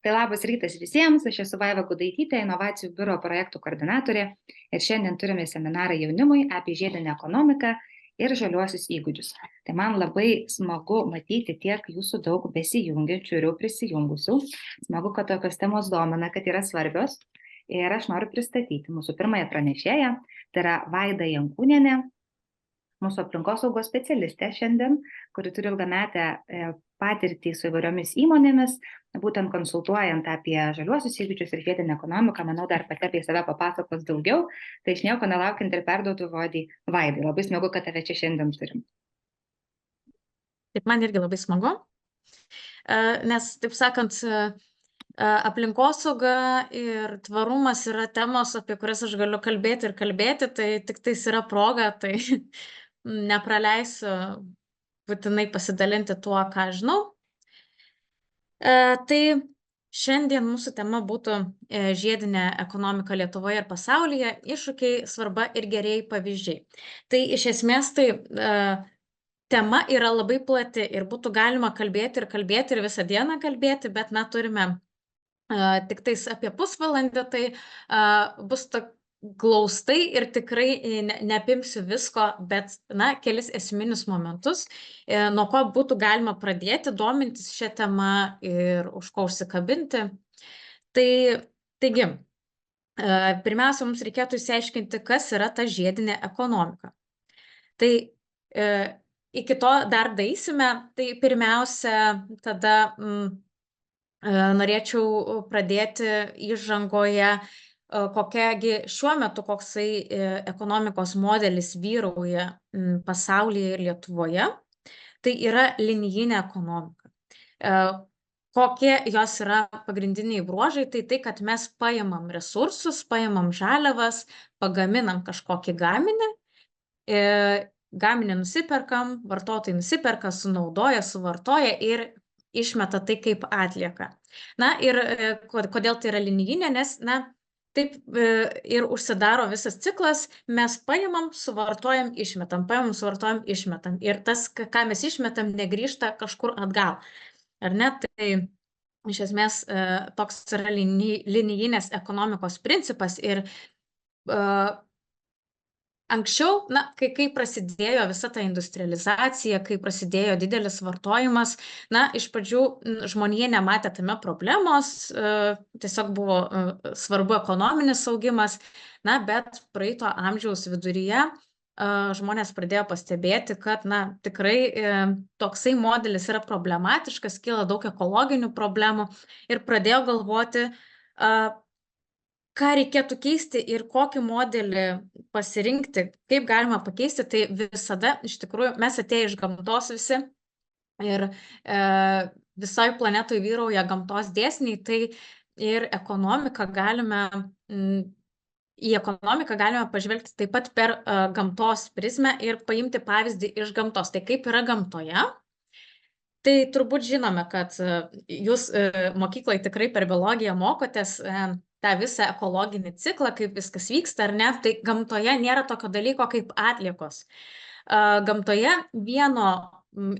Tai labas rytas visiems, aš esu Vaiva Gudaitytė, inovacijų biuro projektų koordinatorė ir šiandien turime seminarą jaunimui apie žiedinę ekonomiką ir žaliuosius įgūdžius. Tai man labai smagu matyti tiek jūsų daug besijungiančių ir jau prisijungusių. Smagu, kad tokios temos domina, kad yra svarbios. Ir aš noriu pristatyti mūsų pirmąją pranešėją, tai yra Vaida Jankūnienė, mūsų aplinkosaugos specialistė šiandien, kuri turi ilgametę patirtį su įvairiomis įmonėmis, būtent konsultuojant apie žaliuosius įgūdžius ir žiedinę ekonomiką. Manau, dar pati apie save papasakos daugiau, tai iš nieko nelaukiant ir perduodu žodį Vaidai. Labai smagu, kad tave čia šiandien turim. Taip, man irgi labai smagu, nes, taip sakant, aplinkosauga ir tvarumas yra temos, apie kurias aš galiu kalbėti ir kalbėti, tai tik tais yra proga, tai nepraleisiu būtinai pasidalinti tuo, ką žinau. Tai šiandien mūsų tema būtų žiedinė ekonomika Lietuvoje ir pasaulyje, iššūkiai, svarba ir gerieji pavyzdžiai. Tai iš esmės tai tema yra labai plati ir būtų galima kalbėti ir visą dieną kalbėti, bet turime tik tais apie pusvalandį, tai bus glaustai ir tikrai neapimsiu visko, bet kelis esminius momentus, nuo ko būtų galima pradėti domintis šią temą ir už ko užsikabinti. Taigi, pirmiausia, mums reikėtų išsiaiškinti, kas yra ta žiedinė ekonomika. Tai iki to dar daeisime, tai pirmiausia, tada norėčiau pradėti įžangoje, kokiagi šiuo metu koksai ekonomikos modelis vyrauja pasaulyje ir Lietuvoje. Tai yra linijinė ekonomika. Kokie jos yra pagrindiniai bruožai, tai kad mes paimam resursus, paimam žaliavas, pagaminam kažkokį gaminį, gaminį nusiperkam, vartotojai nusiperka, sunaudoja, suvartoja ir išmeta tai kaip atlieką. Ir kodėl tai yra linijinė, nes, taip ir užsidaro visas ciklas, mes paimam, suvartojam, išmetam, paimam, suvartojam, išmetam. Ir tas, ką mes išmetam, negrįžta kažkur atgal. Ar ne? Tai iš esmės toks yra linijinės ekonomikos principas ir anksčiau, kai prasidėjo visa ta industrializacija, kai prasidėjo didelis vartojimas, iš pradžių žmonija nematė tame problemos, tiesiog buvo svarbu ekonominis augimas, bet praeito amžiaus viduryje žmonės pradėjo pastebėti, kad tikrai toksai modelis yra problematiškas, kyla daug ekologinių problemų ir pradėjo galvoti, ką reikėtų keisti ir kokį modelį pasirinkti, kaip galima pakeisti. Tai visada, iš tikrųjų, mes atėję iš gamtos visi ir visoj planetoje vyrauja gamtos dėsniai, tai ir į ekonomiką galime pažvelgti taip pat per gamtos prizmę ir paimti pavyzdį iš gamtos. Tai kaip yra gamtoje? Tai turbūt žinome, kad jūs mokykloje tikrai per biologiją mokotės tą visą ekologinį ciklą, kaip viskas vyksta, ar ne? Tai gamtoje nėra tokio dalyko kaip atliekos. Gamtoje vieno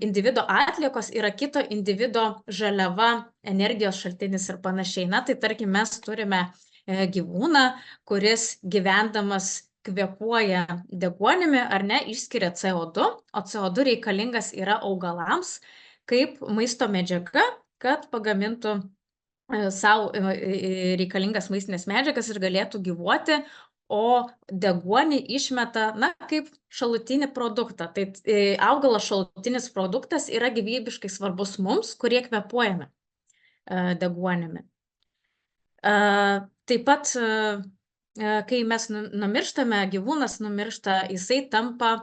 individo atliekos yra kito individo žaliava, energijos šaltinis ir panašiai. Tai tarkim, mes turime gyvūną, kuris gyvendamas kvėpuoja deguonimi, ar ne, išskiria CO2, o CO2 reikalingas yra augalams kaip maisto medžiaga, kad pagamintų savo reikalingas maistinės medžiagas ir galėtų gyvuoti, o deguonį išmeta, kaip šalutinį produktą. Tai augalo šalutinis produktas yra gyvybiškai svarbus mums, kurie kvėpuojame deguonimi. Taip pat, kai mes numirštame, gyvūnas numiršta, jisai tampa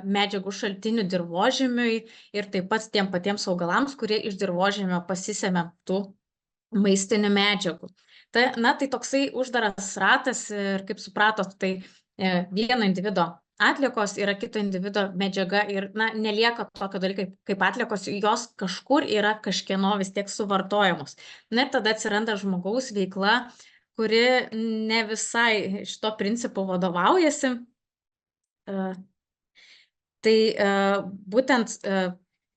medžiagų šaltinių dirvožemiui ir taip pat tiem patiems augalams, kurie iš dirvožemio pasisemia tų maistinių medžiagų. Tai toksai uždaras ratas ir kaip supratot, tai vieno individo atliekos yra kito individo medžiaga ir nelieka tokio dalyko kaip atliekos, jos kažkur yra kažkieno vis tiek suvartojamos. Ir tada atsiranda žmogaus veikla, kuri ne visai šito principu vadovaujasi. Tai būtent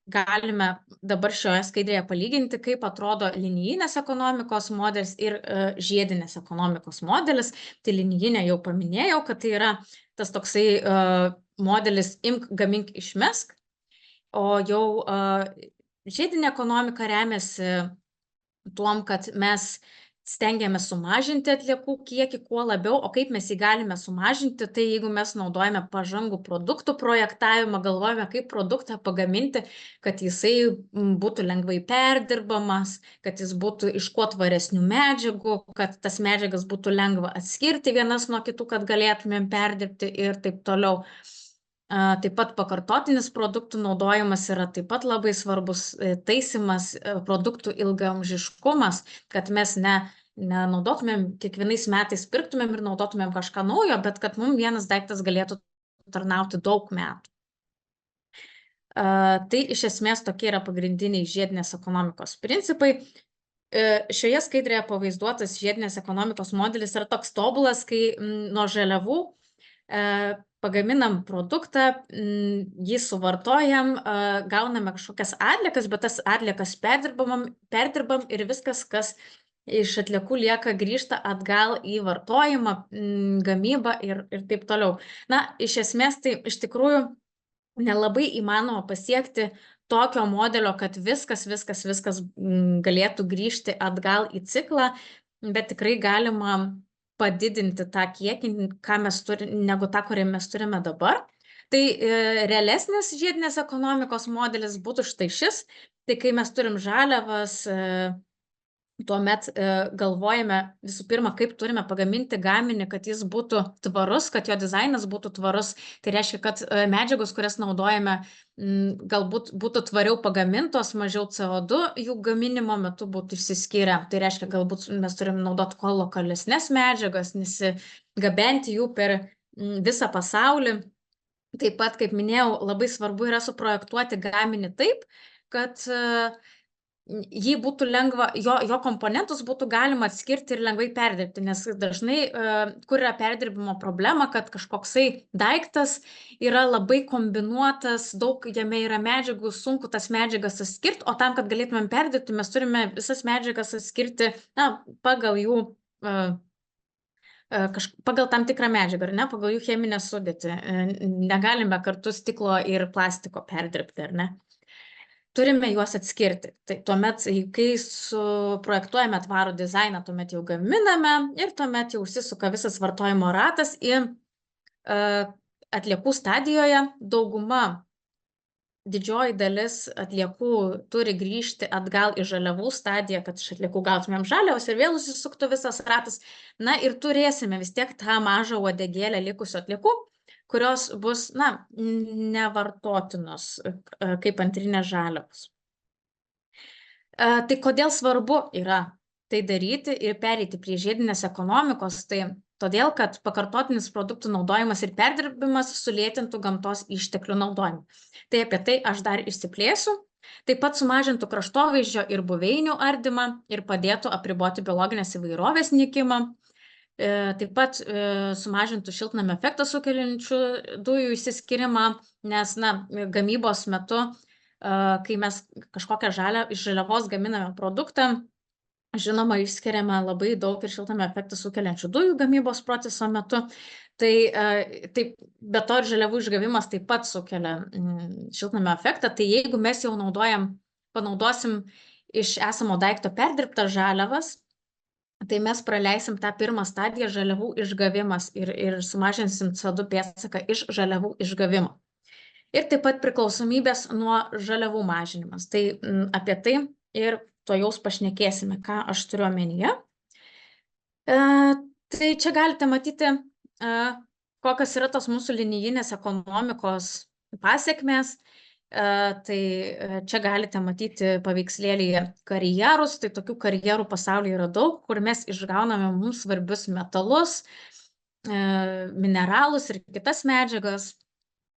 galime dabar šioje skaidrėje palyginti, kaip atrodo linijinės ekonomikos modelis ir žiedinės ekonomikos modelis. Tai linijinė jau paminėjau, kad tai yra tas toksai modelis imk, gamink, išmesk, o jau žiedinė ekonomika remiasi tuom, kad mes stengiamės sumažinti atliekų kiekį kuo labiau, o kaip mes jį galime sumažinti, tai jeigu mes naudojame pažangų produktų projektavimą, galvojame, kaip produktą pagaminti, kad jisai būtų lengvai perdirbamas, kad jis būtų iš kuo tvaresnių medžiagų, kad tas medžiagas būtų lengva atskirti vienas nuo kitų, kad galėtumėm perdirbti ir taip toliau. Taip pat pakartotinis produktų naudojimas yra taip pat labai svarbus, taisymas, produktų ilgaamžiškumas, kad mes nenaudotumėm kiekvienais metais pirktumėm ir naudotumėm kažką naujo, bet kad mums vienas daiktas galėtų tarnauti daug metų. Tai iš esmės tokie yra pagrindiniai žiedinės ekonomikos principai. Šioje skaidrėje pavaizduotas žiedinės ekonomikos modelis yra toks tobulas, kai nuo žaliavų pagaminam produktą, jį suvartojam, gauname kažkokias atliekas, bet tas atliekas perdirbam ir viskas, kas iš atliekų lieka, grįžta atgal į vartojimą, gamybą ir taip toliau. Na, iš esmės tai iš tikrųjų nelabai įmanoma pasiekti tokio modelio, kad viskas galėtų grįžti atgal į ciklą, bet tikrai galima padidinti tą kiekį, negu tą, kurį mes turime dabar. Tai realesnis žiedinės ekonomikos modelis būtų štai šis. Tai kai mes turim žaliavas, tuomet galvojame visų pirma, kaip turime pagaminti gaminį, kad jis būtų tvarus, kad jo dizainas būtų tvarus. Tai reiškia, kad medžiagos, kurias naudojame, galbūt būtų tvariau pagamintos, mažiau CO2 jų gaminimo metu būtų išsiskyrę. Tai reiškia, galbūt mes turime naudoti kuo lokalesnes medžiagas, nesigabenti jų per visą pasaulį. Taip pat, kaip minėjau, labai svarbu yra suprojektuoti gaminį taip, kad jį būtų lengva, jo komponentus būtų galima atskirti ir lengvai perdirbti, nes dažnai, kur yra perdirbimo problema, kad kažkoksai daiktas yra labai kombinuotas, daug jame yra medžiagų, sunku tas medžiagas atskirti, o tam, kad galėtumėm perdirbti, mes turime visas medžiagas atskirti pagal jų, pagal tam tikrą medžiagą, ar ne, pagal jų cheminę sudėtį. Negalime kartu stiklo ir plastiko perdirbti, ar ne? Turime juos atskirti. Tai tuomet, kai suprojektuojame tvarų dizainą, tuomet jau gaminame ir tuomet jau užsisuka visas vartojimo ratas ir atliekų stadijoje dauguma, didžioji dalis atliekų turi grįžti atgal į žaliavų stadiją, kad iš atliekų gautumėm žaliavas ir vėl užsisuktų visas ratas. Na ir turėsime vis tiek tą mažą uodegėlę likusių atliekų, kurios bus, nevartotinos kaip antrinės žaliavos. Tai kodėl svarbu yra tai daryti ir pereiti prie žiedinės ekonomikos? Tai todėl, kad pakartotinis produktų naudojimas ir perdirbimas sulėtintų gamtos išteklių naudojimą. Tai apie tai aš dar išsiplėsiu. Taip pat sumažintų kraštovaizdžio ir buveinių ardymą ir padėtų apriboti biologinės įvairovės nykimą. Taip pat sumažintų šiltnamio efektą sukeliančių dujų išsiskyrimą, nes gamybos metu, kai mes kažkokią iš žaliavos gaminame produktą, žinoma, išskiriame labai daug ir šiltnamio efektą sukeliančių dujų gamybos proceso metu. Tai be to ir žaliavų išgavimas taip pat sukelia šiltnamio efektą. Tai jeigu mes jau panaudosim iš esamo daikto perdirbtas žaliavas, tai mes praleisim tą pirmą stadiją žaliavų išgavimas ir sumažinsim CO2 pėdsaką iš žaliavų išgavimo. Ir taip pat priklausomybės nuo žaliavų mažinimas. Tai apie tai ir tuojaus pašnekėsime, ką aš turiu omenyje. Tai čia galite matyti, kokios yra tos mūsų linijinės ekonomikos pasekmės. Tai čia galite matyti paveikslėlyje karjerus, tai tokių karjerų pasaulyje yra daug, kur mes išgauname mums svarbius metalus, mineralus ir kitas medžiagas,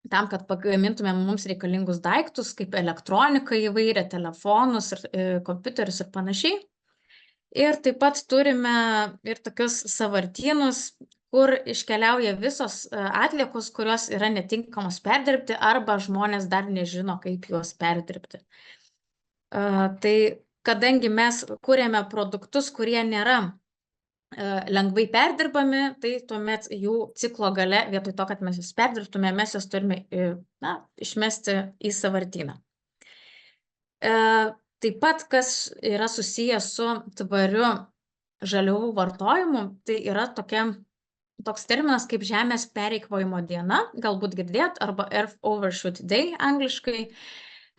tam, kad pagamintume mums reikalingus daiktus, kaip elektroniką įvairią, telefonus, kompiuterius ir panašiai. Ir taip pat turime ir tokius sąvartynus, kur iškeliauja visos atliekos, kurios yra netinkamos perdirbti arba žmonės dar nežino, kaip juos perdirbti. Tai kadangi mes kūrėme produktus, kurie nėra lengvai perdirbami, tai tuomet jų ciklo gale, vietoj to, kad mes jas perdirbtume, mes jas turime išmesti į sąvartyną. Taip pat, kas yra susijęs su tvariu žaliavų vartojimu, tai yra toks terminas kaip žemės pereikvojimo diena, galbūt girdėt, arba Earth Overshoot Day angliškai.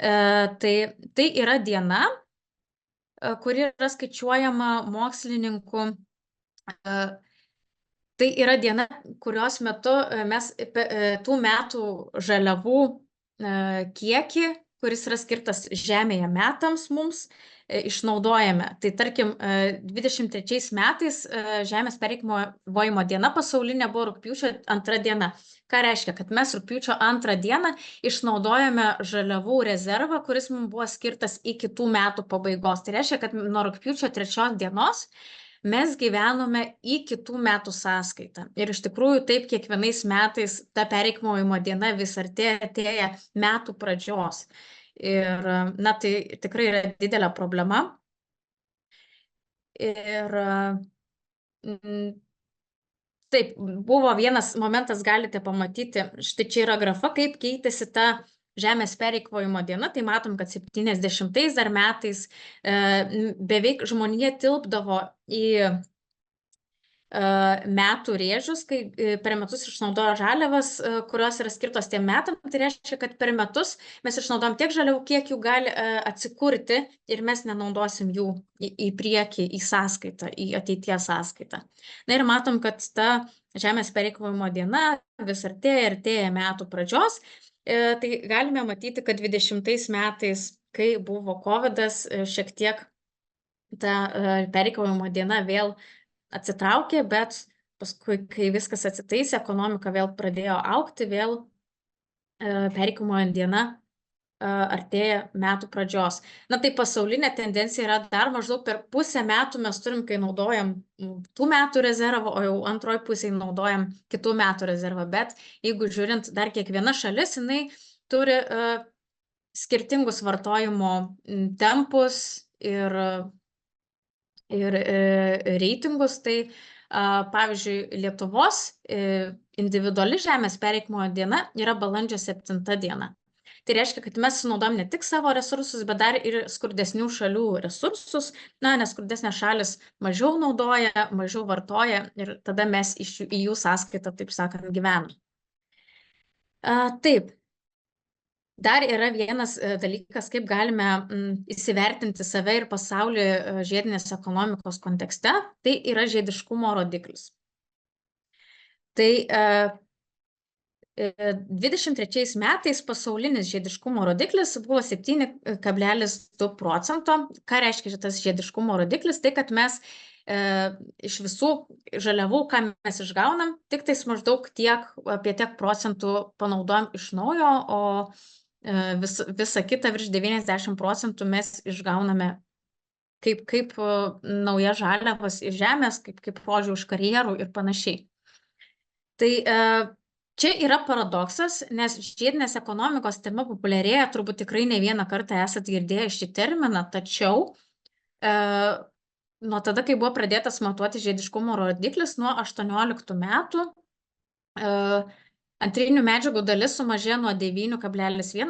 Tai yra diena, kuri yra skaičiuojama mokslininkų. Tai yra diena, kurios metu mes tų metų žaliavų kiekį, kuris yra skirtas žemėje metams mums, išnaudojame. Tai tarkim, 23 metais žemės pereikvojimo diena pasaulinė buvo rugpjūčio 2 diena. Ką reiškia? Kad mes rugpjūčio 2 dieną išnaudojame žaliavų rezervą, kuris mums buvo skirtas iki tų metų pabaigos. Tai reiškia, kad nuo rugpjūčio 3 dienos mes gyvenome į kitų metų sąskaitą. Ir iš tikrųjų taip kiekvienais metais ta pereikvojimo diena vis artėja metų pradžios. Ir, tai tikrai yra didelė problema. Ir taip, buvo vienas momentas, galite pamatyti, štai čia yra grafa, kaip keitėsi ta žemės pereikvojimo diena. Tai matom, kad 70 dar metais beveik žmonija tilpdavo į metų rėžius, kai per metus išnaudojo žaliavas, kurios yra skirtos tiem metam. Tai reiškia, kad per metus mes išnaudojam tiek žaliavų, kiek jų gali atsikurti ir mes nenaudosim jų į priekį, į sąskaitą, į ateities sąskaitą. Na ir matom, kad ta žemės pereikvojimo diena vis artėja metų pradžios. Tai galime matyti, kad 20 metais, kai buvo COVID-as, šiek tiek ta pereikvojimo diena vėl atsitraukė, bet paskui, kai viskas atsitaisė, ekonomika vėl pradėjo augti, vėl pereikvojimo diena artėja metų pradžios. Na tai pasaulinė tendencija yra dar maždaug per pusę metų mes turim, kai naudojam tų metų rezervą, o jau antroj pusėje naudojam kitų metų rezervą. Bet jeigu žiūrint, dar kiekviena šalis, jinai turi skirtingus vartojimo tempus ir reitingus. Tai pavyzdžiui, Lietuvos individuali žemės pereikvojimo diena yra balandžio 7 diena. Tai reiškia, kad mes sunaudojam ne tik savo resursus, bet dar ir skurdesnių šalių resursus, nes skurdesnės šalis mažiau naudoja, mažiau vartoja ir tada mes į jų sąskaitą, taip sakant, gyvenam. Taip. Dar yra vienas dalykas, kaip galime įsivertinti save ir pasaulį žiedinės ekonomikos kontekste, tai yra žiediškumo rodiklis. Tai 23 metais pasaulinis žiediškumo rodiklis buvo 7,2 %. Ką reiškia šitas žiediškumo rodiklis? Tai, kad mes iš visų žaliavų, ką mes išgaunam, tik tais maždaug apie tiek procentų panaudojam iš naujo, o visa kita virš 90 % mes išgauname kaip nauja žaliavas iš žemės, kaip požiūrį iš karjerų ir panašiai. Tai čia yra paradoksas, nes žiedinės ekonomikos tema populiarėja, turbūt tikrai ne vieną kartą esat girdėję šį terminą, tačiau nuo tada, kai buvo pradėtas matuoti žiediškumo rodiklis, nuo 18 metų, antrinių medžiagų dalis sumažėjo nuo 9,1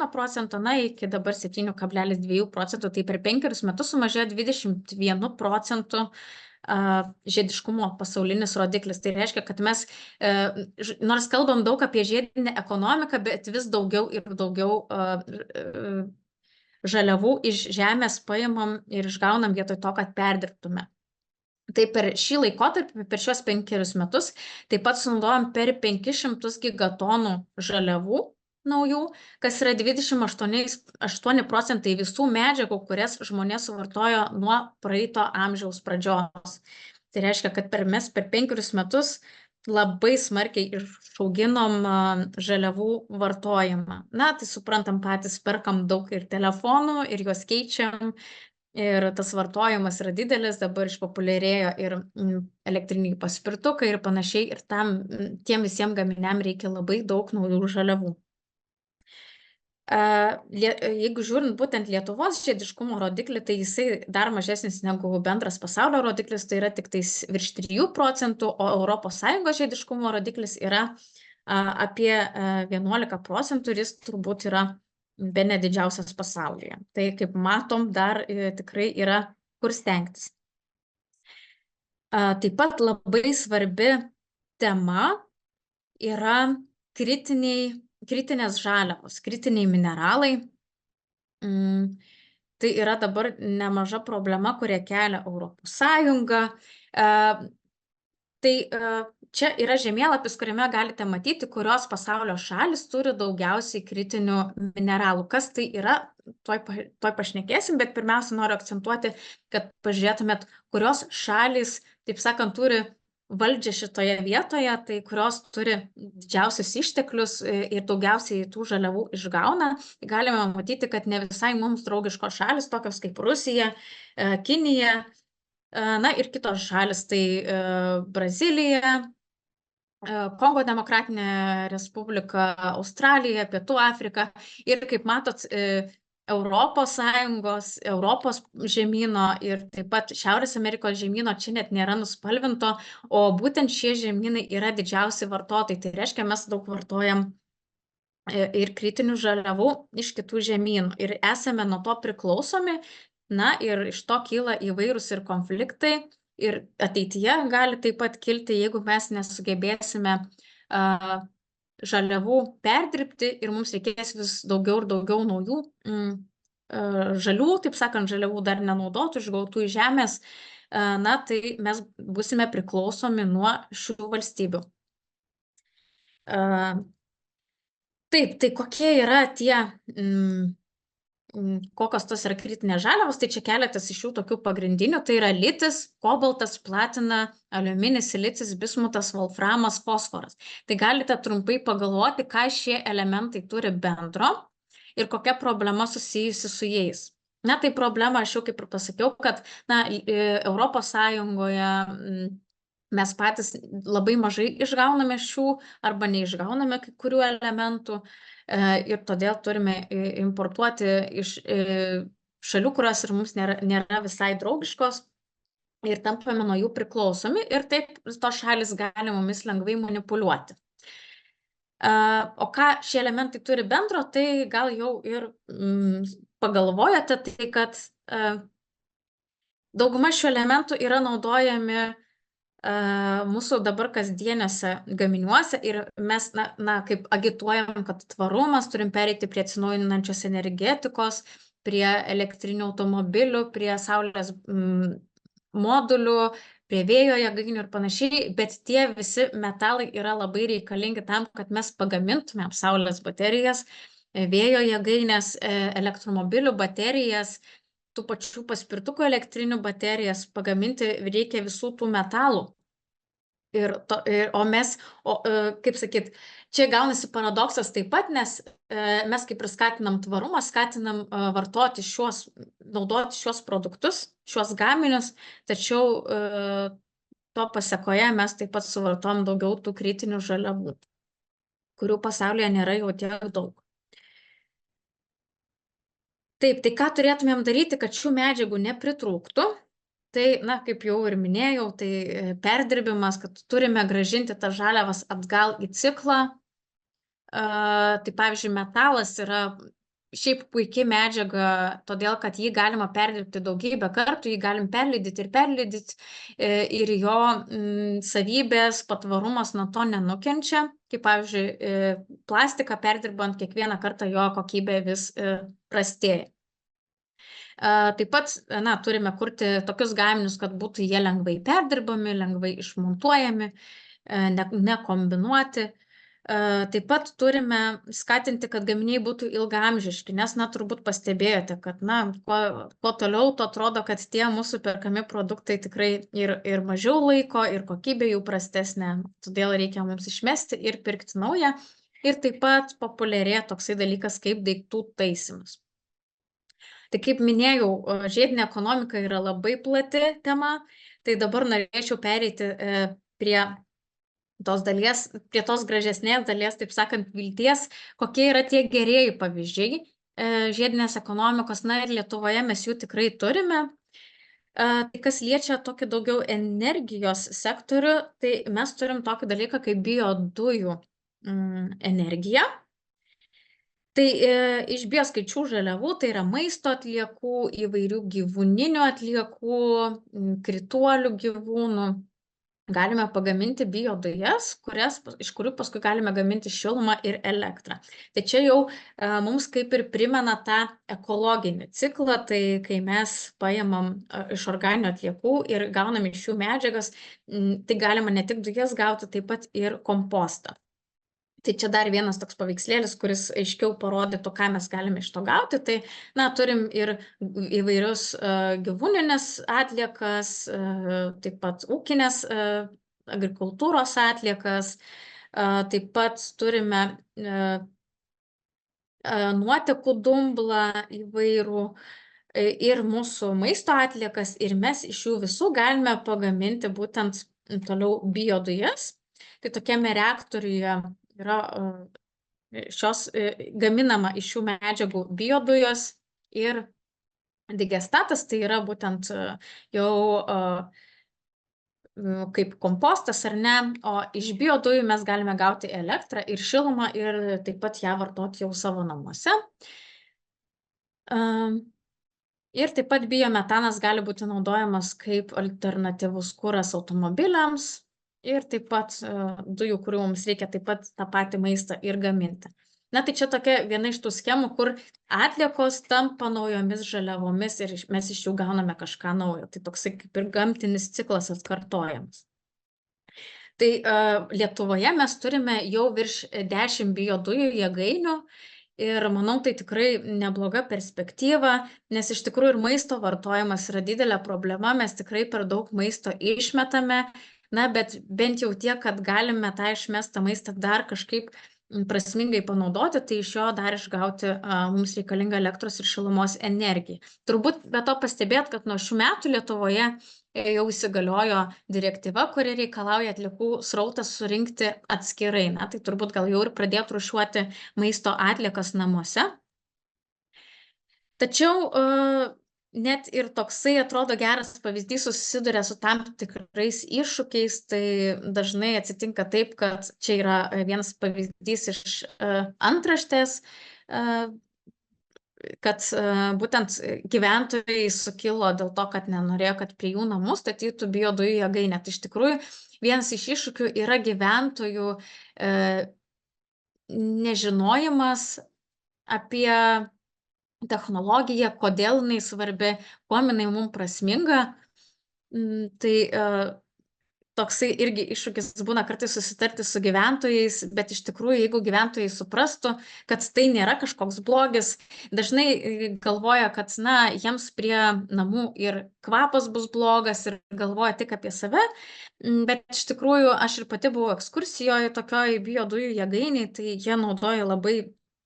%, iki dabar 7,2 %. Tai per 5 metus sumažėjo 21 % žiediškumo pasaulinis rodiklis. Tai reiškia, kad mes, nors kalbam daug apie žiedinę ekonomiką, bet vis daugiau ir daugiau žaliavų iš žemės paimam ir išgaunam vietoj to, kad perdirbtume. Tai per šį laikotarpį, per šios 5 metus, taip pat sunaudojam per 500 gigatonų žaliavų naujų, kas yra 28 % visų medžiagų, kurias žmonės suvartojo nuo praeito amžiaus pradžios. Tai reiškia, kad mes per 5 metus labai smarkiai išauginom žaliavų vartojimą. Tai suprantam, patys perkam daug ir telefonų, ir juos keičiam. ir tas vartojimas yra didelis, dabar išpopuliarėjo ir elektriniai paspirtukai ir panašiai, ir tiem visiems gaminiam reikia labai daug naujų žaliavų. Jeigu žiūrint būtent Lietuvos žiediškumo rodiklį, tai jisai dar mažesnis negu bendras pasaulio rodiklis, tai yra tik tais virš 3%, o ES žiediškumo rodiklis yra apie 11% ir jis turbūt yra bene didžiausias pasaulyje. Tai kaip matom, dar tikrai yra kur stengtis. Taip pat labai svarbi tema yra kritinės žaliavos, kritiniai mineralai. Tai yra dabar nemaža problema, kurią kelia Europos Sąjunga. Tai čia yra žemėlapis, kuriame galite matyti, kurios pasaulio šalis turi daugiausiai kritinių mineralų. Kas tai yra, tuoj pašnekėsim, bet pirmiausia noriu akcentuoti, kad pažiūrėtumėt, kurios šalis, taip sakant, turi valdžią šitoje vietoje, tai kurios turi didžiausius išteklius ir daugiausiai tų žaliavų išgauna. Galime matyti, kad ne visai mums draugiškos šalis, tokios kaip Rusija, Kinija, na ir kitos šalis, tai Brazilija, Kongo Demokratinė Respublika, Australija, Pietų Afrika ir kaip matot, Europos Sąjungos, Europos žemyno ir taip pat Šiaurės Amerikos žemyno čia net nėra nuspalvinto, o būtent šie žemynai yra didžiausi vartotojai. Tai reiškia, mes daug vartojam ir kritinių žaliavų iš kitų žemynų ir esame nuo to priklausomi, na ir iš to kyla įvairūs ir konfliktai ir ateityje gali taip pat kilti, jeigu mes nesugebėsime žaliavų perdirbti ir mums reikės vis daugiau ir daugiau naujų žalių, taip sakant, žaliavų dar nenaudotų, išgautų iš žemės, na tai mes būsime priklausomi nuo šių valstybių. Taip, tai kokie yra tie, kokios tos yra kritinės žaliavos, tai čia keletas iš jų tokių pagrindinių, tai yra litis, kobaltas, platina, aliuminis, silicis, bismutas, volframas, fosforas. Tai galite trumpai pagalvoti, ką šie elementai turi bendro ir kokia problema susijusi su jais. Na, tai problema, aš jau kaip ir pasakiau, kad Europos Sąjungoje mes patys labai mažai išgauname šių arba neišgauname kai kurių elementų ir todėl turime importuoti iš šalių, kurios ir mums nėra visai draugiškos ir tampame nuo jų priklausomi ir taip tos šalis gali mumis lengvai manipuliuoti. O ką šie elementai turi bendro, tai gal jau ir pagalvojate, tai kad dauguma šių elementų yra naudojami mūsų dabar kasdieniuose gaminiuose ir mes, kaip agituojam, kad tvarumas, turim pereiti prie atsinaujinančios energetikos, prie elektrinių automobilių, prie saulės modulių, prie vėjo jėgainių ir panašiai, bet tie visi metalai yra labai reikalingi tam, kad mes pagamintumėm saulės baterijas, vėjo jėgainės, elektromobilių baterijas, tų pačių paspirtukų elektrinių baterijas, pagaminti reikia visų tų metalų. Kaip sakyt, čia gaunasi paradoksas taip pat, nes mes kaip ir skatinam tvarumą, skatinam naudoti šios produktus, šios gaminius, tačiau to pasekoje mes taip pat suvartojam daugiau tų kritinių žaliavų, kurių pasaulyje nėra jau tiek daug. Taip, tai ką turėtumėm daryti, kad šių medžiagų nepritrūktų? Tai, kaip jau ir minėjau, tai perdirbimas, kad turime grąžinti tas žaliavas atgal į ciklą. Tai pavyzdžiui, metalas yra šiaip puikiai medžiaga, todėl kad jį galima perdirbti daugybę kartų, jį galim perlydyti ir jo savybės, patvarumas nuo to nenukenčia. Kaip pavyzdžiui, plastiką perdirbant kiekvieną kartą jo kokybė vis prastėja. Taip pat turime kurti tokius gaminius, kad būtų jie lengvai perdirbami, lengvai išmontuojami, nekombinuoti. Taip pat turime skatinti, kad gaminiai būtų ilgaamžiški, nes turbūt pastebėjote, kad kuo toliau, to atrodo, kad tie mūsų perkami produktai tikrai ir mažiau laiko, ir kokybė jų prastesnė, todėl reikia mums išmesti ir pirkti naują. Ir taip pat populiarėja toksai dalykas kaip daiktų taisymas. Tai kaip minėjau, žiedinė ekonomika yra labai plati tema, tai dabar norėčiau pereiti prie tos gražesnės dalies, taip sakant, vilties, kokie yra tie gerieji pavyzdžiai žiedinės ekonomikos, na ir Lietuvoje mes jų tikrai turime. Tai kas liečia tokį daugiau energijos sektorių, tai mes turim tokį dalyką kaip biodujų energija. Tai iš bioskaičių žaliavų, tai yra maisto atliekų, įvairių gyvūninių atliekų, krituolių gyvūnų. Galime pagaminti biodujas, iš kurių paskui galime gaminti šilumą ir elektrą. Tai čia jau mums kaip ir primena tą ekologinį ciklą, tai kai mes paimam iš organinių atliekų ir gaunam iš jų medžiagas, tai galima ne tik dujas gauti, taip pat ir kompostą. Tai čia dar vienas toks paveikslėlis, kuris aiškiau parodytų, ką mes galime iš to gauti. Tai, turim ir įvairius gyvūninės atliekas, taip pat ūkinės agrikultūros atliekas, taip pat turime nuotekų dumblą įvairų ir mūsų maisto atliekas, ir mes iš jų visų galime pagaminti būtent toliau biodujas. Tai tokiame reaktoriuje yra gaminama iš šių medžiagų biodujos ir digestatas, tai yra būtent jau kaip kompostas ar ne, o iš biodujų mes galime gauti elektrą ir šilumą ir taip pat ją vartoti jau savo namuose. Ir taip pat biometanas gali būti naudojamas kaip alternatyvus kuras automobiliams, ir taip pat dujų, kurių mums reikia taip pat tą patį maistą ir gaminti. Tai čia tokia viena iš tų schemų, kur atliekos tampa naujomis žaliavomis ir mes iš jų gauname kažką naujo. Tai toksai kaip ir gamtinis ciklas atkartojamas. Tai Lietuvoje mes turime jau virš 10 biodujų jėgainių ir manau, tai tikrai nebloga perspektyva, nes iš tikrųjų ir maisto vartojimas yra didelė problema, mes tikrai per daug maisto išmetame. Bet bent jau tiek, kad galime tą išmestą maistą dar kažkaip prasmingai panaudoti, tai iš jo dar išgauti mums reikalingą elektros ir šilumos energiją. Turbūt be to pastebėt, kad nuo šių metų Lietuvoje jau įsigaliojo direktyva, kuri reikalauja atliekų srautą surinkti atskirai. Tai turbūt gal jau ir pradėt rūšiuoti maisto atliekas namuose. Tačiau net ir toksai atrodo geras pavyzdys susiduria su tam tikrais iššūkiais, tai dažnai atsitinka taip, kad čia yra vienas pavyzdys iš antraštės, kad būtent gyventojai sukilo dėl to, kad nenorėjo, kad prie jų namų statytų biodujų jėgainę. Tai iš tikrųjų vienas iš iššūkių yra gyventojų nežinojimas apie technologija, kodėl jinai svarbi, kuom jinai mums prasminga. Tai toksai irgi iššūkis būna kartais susitarti su gyventojais, bet iš tikrųjų, jeigu gyventojai suprastų, kad tai nėra kažkoks blogis, dažnai galvoja, kad jiems prie namų ir kvapas bus blogas ir galvoja tik apie save, bet iš tikrųjų aš ir pati buvau ekskursijoje tokioj biodujų jėgainiai, tai jie naudoja labai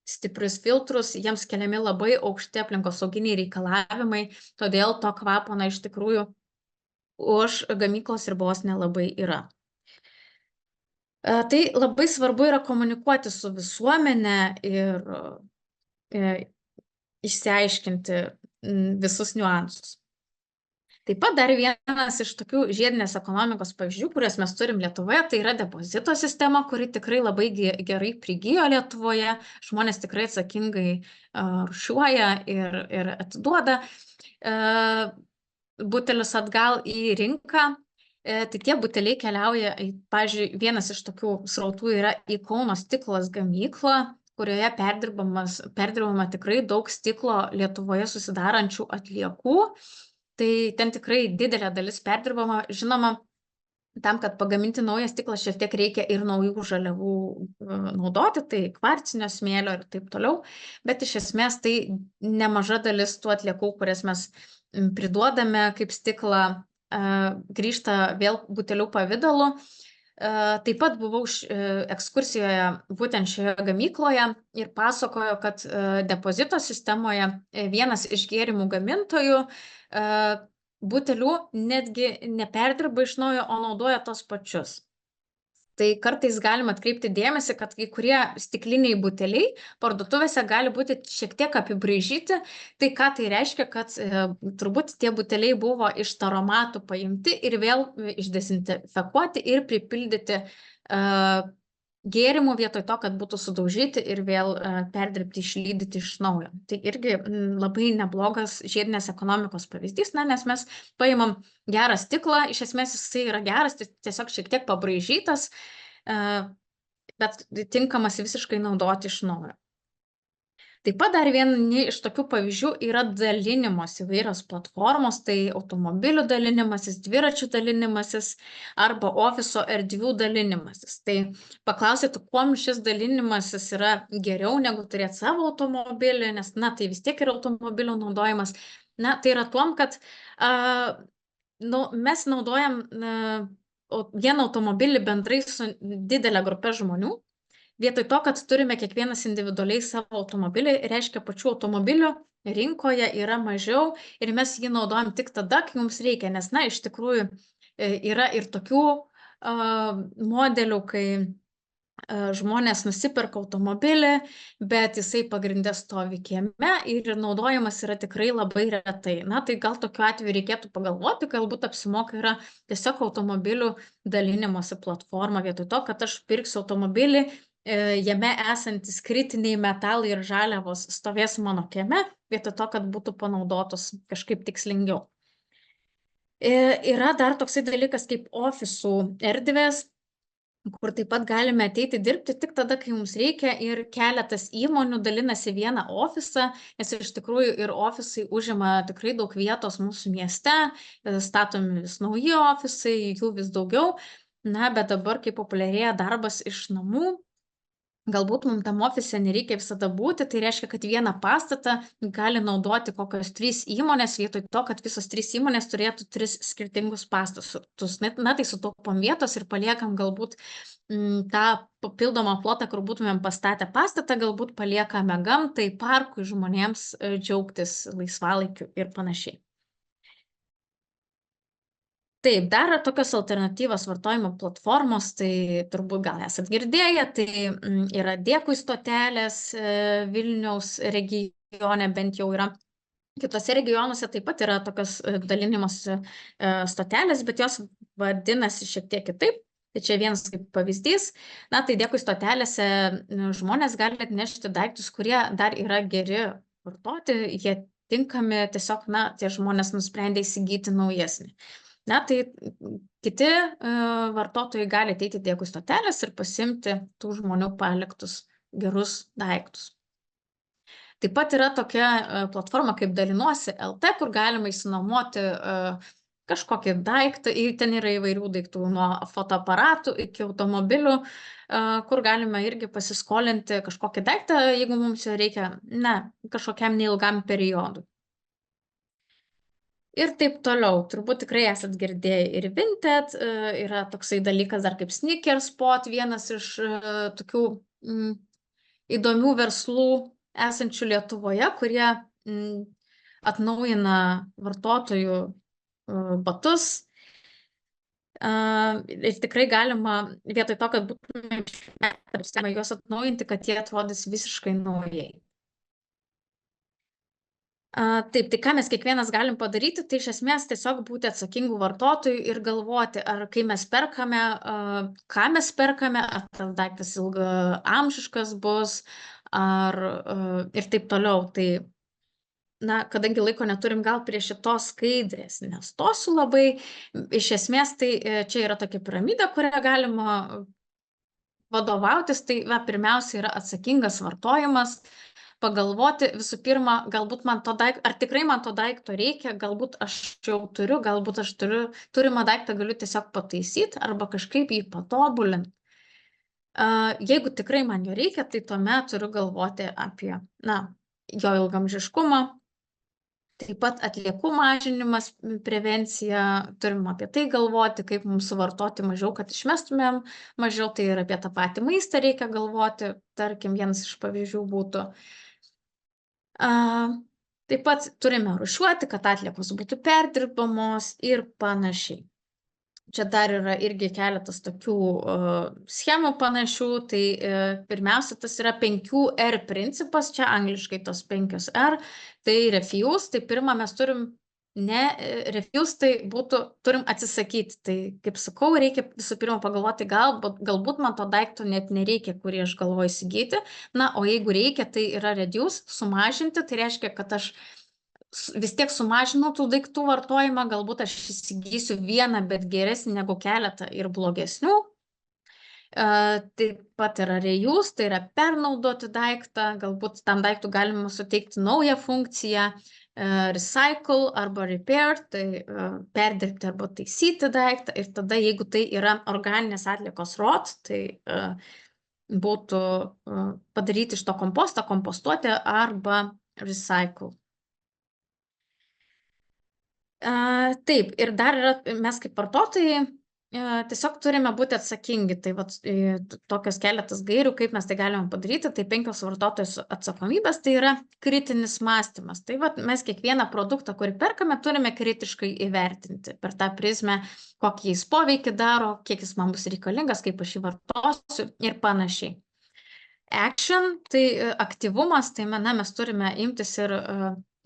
stiprius filtrus, jiems keliami labai aukšti aplinkosauginiai reikalavimai, todėl to kvapo, iš tikrųjų, už gamyklos ribos nelabai yra. Tai labai svarbu yra komunikuoti su visuomenė ir išsiaiškinti visus niuansus. Taip pat dar vienas iš tokių žiedinės ekonomikos pavyzdžių, kurias mes turim Lietuvoje, tai yra depozito sistema, kuri tikrai labai gerai prigijo Lietuvoje. Žmonės tikrai atsakingai rūšiuoja ir atiduoda butelius atgal į rinką. Tai tie buteliai keliauja, pavyzdžiui, vienas iš tokių srautų yra į Kauno stiklas gamyklą, kurioje perdirbama tikrai daug stiklo Lietuvoje susidarančių atliekų. Tai ten tikrai didelė dalis perdirbama. Žinoma, tam, kad pagaminti naują stiklą, šiek tiek reikia ir naujų žaliavų naudoti, tai kvarcinio smėlio ir taip toliau. Bet iš esmės tai nemaža dalis tų atliekų, kurias mes priduodame kaip stiklą, grįžta vėl butelių pavidalu. Taip pat buvau ekskursijoje būtent šioje gamykloje ir pasakojo, kad depozito sistemoje vienas iš gėrimų gamintojų butelių netgi neperdirba iš naujo, o naudoja tos pačius. Tai kartais galima atkreipti dėmesį, kad kai kurie stikliniai buteliai parduotuvėse gali būti šiek tiek apibraižyti. Tai ką tai reiškia, kad turbūt tie buteliai buvo iš taromatų paimti ir vėl išdezinfekuoti ir pripildyti gėrimų vietoj to, kad būtų sudaužyti ir vėl perdirbti, išlydyti iš naujo. Tai irgi labai neblogas žiedinės ekonomikos pavyzdys, nes mes paimam gerą stiklą, iš esmės jisai yra geras, tiesiog šiek tiek pabraižytas, bet tinkamas visiškai naudoti iš naujo. Taip pat dar vieni iš tokių pavyzdžių yra dalinimos įvairios platformos, tai automobilių dalinimasis, dviračių dalinimasis arba ofiso erdvių dalinimasis. Tai paklausėte, kuom šis dalinimasis yra geriau negu turėti savo automobilį, nes, tai vis tiek yra automobilio naudojimas. Tai yra tuom, kad mes naudojam vieną automobilį bendrai su didelė grupė žmonių. Vietoj to, kad turime kiekvienas individualiai savo automobilį, reiškia pačių automobilių rinkoje yra mažiau ir mes jį naudojam tik tada, kai mums reikia, nes, iš tikrųjų yra ir tokių modelių, kai žmonės nusiperka automobilį, bet jisai pagrinde stovi kieme ir naudojamas yra tikrai labai retai. Tai gal tokiu atveju reikėtų pagalvoti, galbūt apsimoka yra tiesiog automobilių dalinimosi platforma, vietoj to, kad aš pirksiu automobilį, jame esantis kritiniai metalai ir žaliavos stovės mano kieme, vietoj to, kad būtų panaudotos kažkaip tikslingiau. Yra dar toksai dalykas kaip ofisų erdvės, kur taip pat galime ateiti dirbti tik tada, kai mums reikia, ir keletas įmonių dalinasi vieną ofisą, nes iš tikrųjų ir ofisai užima tikrai daug vietos mūsų mieste, statomi vis nauji ofisai, jų vis daugiau, bet dabar, kai populiarėja darbas iš namų, galbūt mums tam ofise nereikia visada būti, tai reiškia, kad vieną pastatą gali naudoti kokios 3 įmonės, vietoj to, kad visos 3 įmonės turėtų 3 skirtingus pastatus. Tai sutaupom vietos ir paliekam galbūt tą papildomą plotą, kur būtumėm pastatę pastatą, galbūt paliekame gamtai, parkui, žmonėms džiaugtis laisvalaikiu ir panašiai. Taip, dar tokios alternatyvos vartojimo platformos, tai turbūt gal esat girdėję, tai yra dėkui stotelės Vilniaus regione, bent jau yra. Kitose regionuose taip pat yra tokios dalinimosi stotelės, bet jos vadinasi šiek tiek kitaip. Tai čia vienas kaip pavyzdys. Tai dėkui stotelėse žmonės gali atnešti daiktus, kurie dar yra geri vartoti, jie tinkami, tiesiog, tie žmonės nusprendė įsigyti naujesnį. Tai kiti vartotojai gali ateiti dėkui stotelės ir pasiimti tų žmonių paliktus gerus daiktus. Taip pat yra tokia platforma kaip Dalinuosi LT, kur galima išsinuomoti kažkokį daiktą, ten yra įvairių daiktų, nuo fotoaparatų iki automobilių, kur galime irgi pasiskolinti kažkokį daiktą, jeigu mums jo reikia, kažkokiam neilgam periodui. Ir taip toliau, turbūt tikrai esat girdėję ir Vinted, yra toksai dalykas dar kaip Sneakerspot, vienas iš tokių įdomių verslų esančių Lietuvoje, kurie atnaujina vartotojų batus. Ir tikrai galima, vietoj to, kad būtume juos atnaujinti, kad jie atrodys visiškai naujai. Taip, tai ką mes kiekvienas galim padaryti, tai iš esmės tiesiog būti atsakingų vartotojų ir galvoti, ar kai mes perkame, ką mes perkame, ar tas daiktas ilgaamžiškas bus, ir taip toliau. Tai, kadangi laiko neturim, gal prie šitos skaidrės nestosiu labai, iš esmės tai čia yra tokia piramidė, kurią galima vadovautis, tai pirmiausia yra atsakingas vartojimas. Pagalvoti visų pirma, galbūt ar tikrai man to daikto reikia, galbūt aš jau turiu, galbūt aš turimą daiktą galiu tiesiog pataisyti arba kažkaip jį patobulinti. Jeigu tikrai man jo reikia, tai tuomet turiu galvoti apie jo ilgaamžiškumą, Taip pat atliekų mažinimas, prevencija, turim apie tai galvoti, kaip mums suvartoti mažiau, kad išmestumėm mažiau, tai ir apie tą patį maistą reikia galvoti, tarkim, vienas iš pavyzdžių būtų. Taip pat turime rūšiuoti, kad atliekos būtų perdirbamos ir panašiai. Čia dar yra irgi keletas tokių schemų panašių, tai pirmiausia, tas yra 5R principas, čia angliškai tos 5R, tai refuse, tai pirmą mes turim, refuse tai būtų, turim atsisakyti, tai kaip sakau, reikia visų pirma pagalvoti, galbūt man to daikto net nereikia, kurį aš galvoju įsigyti, na, o jeigu reikia, tai yra reduce, sumažinti, tai reiškia, kad aš vis tiek sumažinu tų daiktų vartojimą, galbūt aš įsigysiu vieną, bet geresnį negu keletą ir blogesnių. Taip pat yra reuse, tai yra pernaudoti daiktą, galbūt tam daiktų galima suteikti naują funkciją, recycle arba repair, tai perdirbti arba taisyti daiktą, ir tada jeigu tai yra organinės atliekos rot, tai būtų padaryti iš to kompostą, kompostuoti arba recycle. Taip, ir dar yra, mes kaip vartotojai tiesiog turime būti atsakingi, tai vat, tokios keletas gairių, kaip mes tai galime padaryti, tai 5 vartotojų atsakomybės, tai yra kritinis mąstymas. Tai vat, mes kiekvieną produktą, kurį perkame, turime kritiškai įvertinti per tą prizmę, kokį jis poveikį daro, kiek jis man bus reikalingas, kaip aš jį vartosiu ir panašiai. Action, tai aktyvumas, tai mes turime imtis ir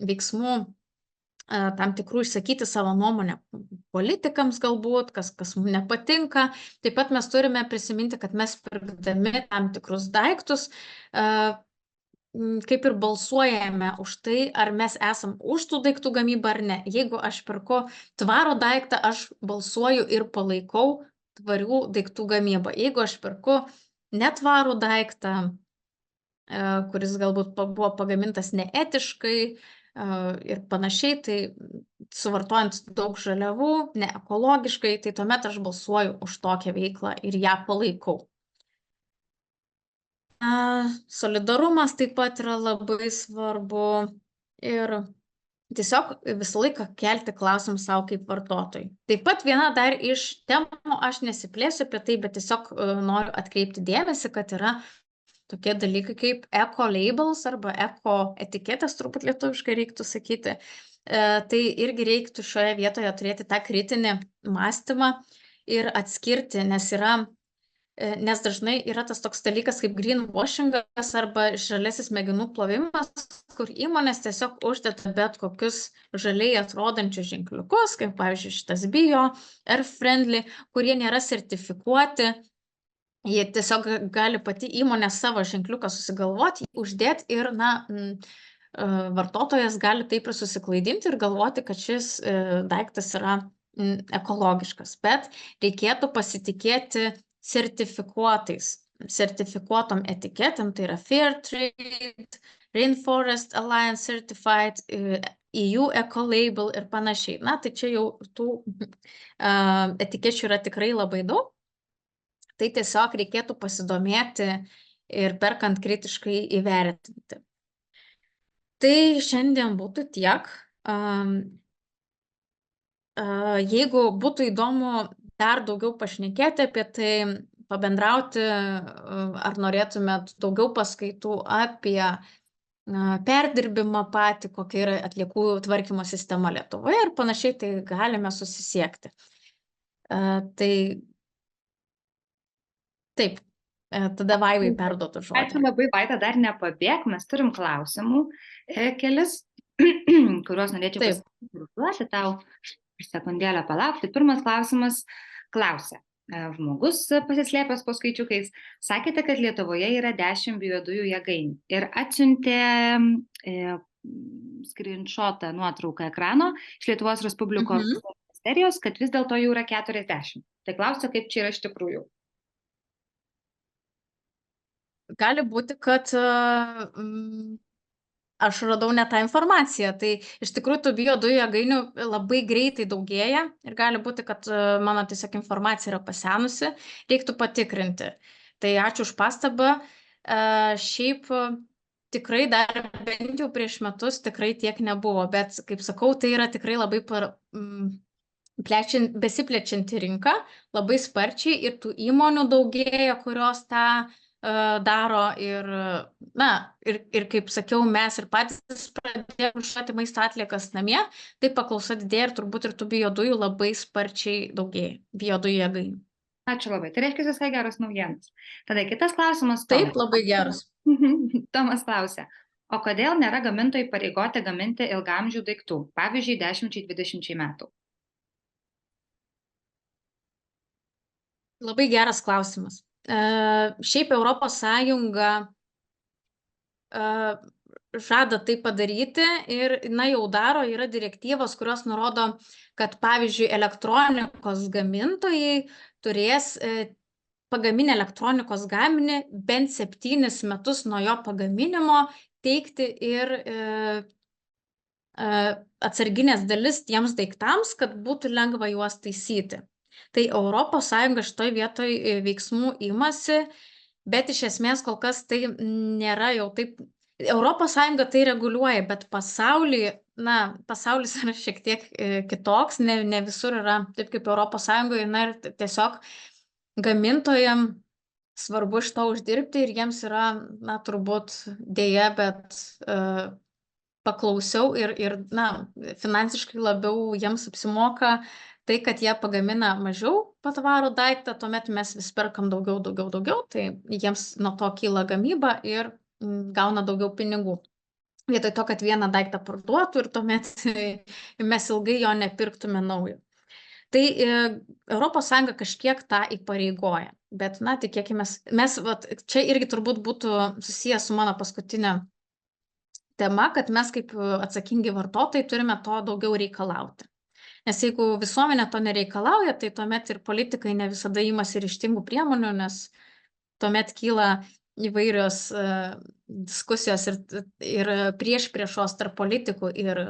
veiksmų tam tikrų išsakyti savo nuomonę politikams galbūt, kas mums nepatinka. Taip pat mes turime prisiminti, kad mes pirkdami tam tikrus daiktus, kaip ir balsuojame už tai, ar mes esam už tų daiktų gamybą ar ne. Jeigu aš perku tvarų daiktą, aš balsuoju ir palaikau tvarių daiktų gamybą. Jeigu aš perku netvarų daiktą, kuris galbūt buvo pagamintas neetiškai, ir panašiai, tai suvartojant daug žaliavų, neekologiškai, tai tuomet aš balsuoju už tokią veiklą ir ją palaikau. Solidarumas taip pat yra labai svarbu ir tiesiog visą laiką kelti klausimus savo kaip vartotojai. Taip pat viena dar iš temų, aš nesiplėsiu apie tai, bet tiesiog noriu atkreipti dėmesį, kad yra tokie dalykai kaip eco-labels arba eco-etiketės, turbūt lietuviškai reiktų sakyti. Tai irgi reiktų šioje vietoje turėti tą kritinį mąstymą ir atskirti, nes dažnai yra tas toks dalykas kaip greenwashingas arba žaliasis smegenų plovimas, kur įmonės tiesiog uždeda bet kokius žaliai atrodančius ženkliukus, kaip pavyzdžiui šitas bio ar friendly, kurie nėra sertifikuoti. Jie tiesiog gali pati įmonė savo ženkliuką susigalvoti, uždėti ir, vartotojas gali taip ir susiklaidinti ir galvoti, kad šis daiktas yra ekologiškas. Bet reikėtų pasitikėti sertifikuotom etiketėm, tai yra Fair Trade, Rainforest Alliance Certified, EU Eco-Label ir panašiai. Tai čia jau tų etikečių yra tikrai labai daug. Tai tiesiog reikėtų pasidomėti ir perkant kritiškai įvertinti. Tai šiandien būtų tiek. Jeigu būtų įdomu dar daugiau pašnekėti apie tai, pabendrauti, ar norėtumėt daugiau paskaitų apie perdirbimą patį, kokia yra atliekų tvarkymo sistema Lietuvoje ir panašiai, tai galime susisiekti. Taip, tada Vaivai perduotų žodį. Ačiū labai, Vaida, dar nepabėg, mes turim klausimų kelis, kuriuos norėčiau užduoti tau, sekundėlę palaukti. Pirmas klausimas klausia. Žmogus pasislėpęs po skaičiukais, sakėte, kad Lietuvoje yra 10 biodujų jėgainių ir atsiuntė screenshotą nuotrauką ekrano iš Lietuvos Respublikos ministerijos, kad vis dėlto jų yra 40. Tai klausia, kaip čia yra iš tikrųjų. Gali būti, kad aš radau ne tą informaciją. Tai iš tikrųjų tų biodujų jėgainių labai greitai daugėja ir gali būti, kad mano tiesiog informacija yra pasenusi, reiktų patikrinti. Tai ačiū už pastabą. Šiaip tikrai dar bent jau prieš metus tikrai tiek nebuvo, bet, kaip sakau, tai yra tikrai labai besiplečianti rinka, labai sparčiai ir tų įmonių daugėja, kurios tą daro ir, na, ir kaip sakiau, mes ir patys pradėjome rūšiuoti maisto atliekas namie, tai paklausa didėja ir turbūt ir tų biodujų labai sparčiai daugėja, biodujų jėgainių. Ačiū labai. Tai reiškia visai geros naujienos. Tada kitas klausimas. Taip, labai geras. Tomas klausia, o kodėl nėra gamintojai pareigoti gaminti ilgamžių daiktų, pavyzdžiui, 10-20 metų? Labai geras klausimas. Šiaip Europos Sąjunga žada tai padaryti ir jau daro, yra direktyvos, kurios nurodo, kad pavyzdžiui elektronikos gamintojai turės pagaminę elektronikos gaminį bent 7 metus nuo jo pagaminimo teikti ir atsarginės dalis tiems daiktams, kad būtų lengva juos taisyti. Tai Europos Sąjunga šitoj vietoj veiksmų imasi, bet iš esmės kol kas tai nėra jau taip. Europos Sąjunga tai reguliuoja, bet pasaulis yra šiek tiek kitoks, ne visur yra taip kaip Europos Sąjungoje, ir tiesiog gamintojams svarbu iš to uždirbti ir jiems yra, turbūt dėja, bet paklausiau ir finansiškai labiau jiems apsimoka tai, kad jie pagamina mažiau patvarų daiktą, tuomet mes vis perkam daugiau, tai jiems nuo to kyla gamyba ir gauna daugiau pinigų. Vietoj to, kad vieną daiktą parduotų ir tuomet mes ilgai jo nepirktume naujo. Tai Europos Sąjunga kažkiek tą įpareigoja, bet, tikėkime, mes, čia irgi turbūt būtų susijęs su mano paskutinė tema, kad mes kaip atsakingi vartotojai turime to daugiau reikalauti. Nes jeigu visuomenė to nereikalauja, tai tuomet ir politikai ne visada imasi ryžtingų priemonių, nes tuomet kyla įvairios diskusijos ir priešpriešos tarp politikų ir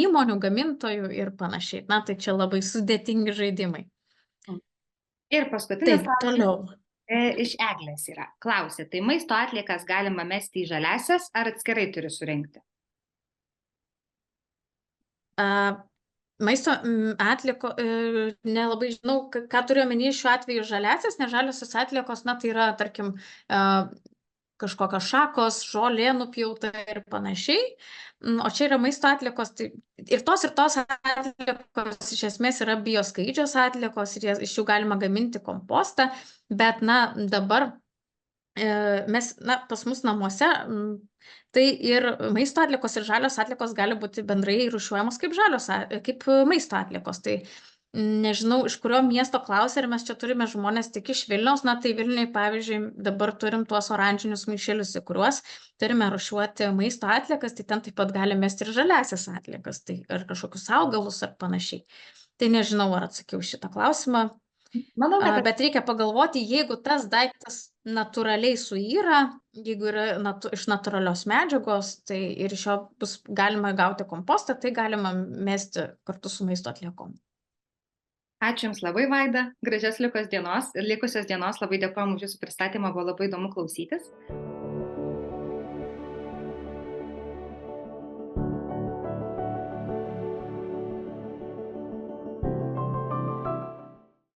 įmonių, gamintojų ir panašiai. Tai čia labai sudėtingi žaidimai. Ir paskutinis klausimas. Toliau. Iš Eglės yra. Klausė, tai maisto atliekas galima mesti į žaliasias ar atskirai turi surinkti? Maisto atlieko, nelabai žinau, ką turiu omeny šiuo atveju žaliasias, nes žaliosios atliekos, tai yra, tarkim, kažkokios šakos, žolė nupjauta ir panašiai, o čia yra maisto atliekos, tai ir tos atliekos iš esmės yra bioskaidžios atliekos ir iš jų galima gaminti kompostą, bet dabar mes, pas mus namuose, tai ir maisto atliekos ir žalios atliekos gali būti bendrai rūšiuojamos kaip maisto atliekos. Tai nežinau, iš kurio miesto klausia, ir mes čia turime žmonės tik iš Vilniaus, tai Vilniuje, pavyzdžiui, dabar turim tuos oranžinius maišelius, į kuriuos turime rūšiuoti maisto atliekas, tai ten taip pat galime mesti ir žaliasias atliekas, tai ar kažkokius augalus ar panašiai. Tai nežinau, ar atsakiau šitą klausimą. Manau, bet reikia pagalvoti, jeigu tas daiktas natūraliai suyra, jeigu yra iš natūralios medžiagos, tai ir iš jo bus galima gauti kompostą, tai galima mesti kartu su maisto atliekom. Ačiū Jums labai, Vaida, gražios likusios dienos ir likusios dienos labai dėkojom už Jūsų pristatymą, buvo labai įdomu klausytis.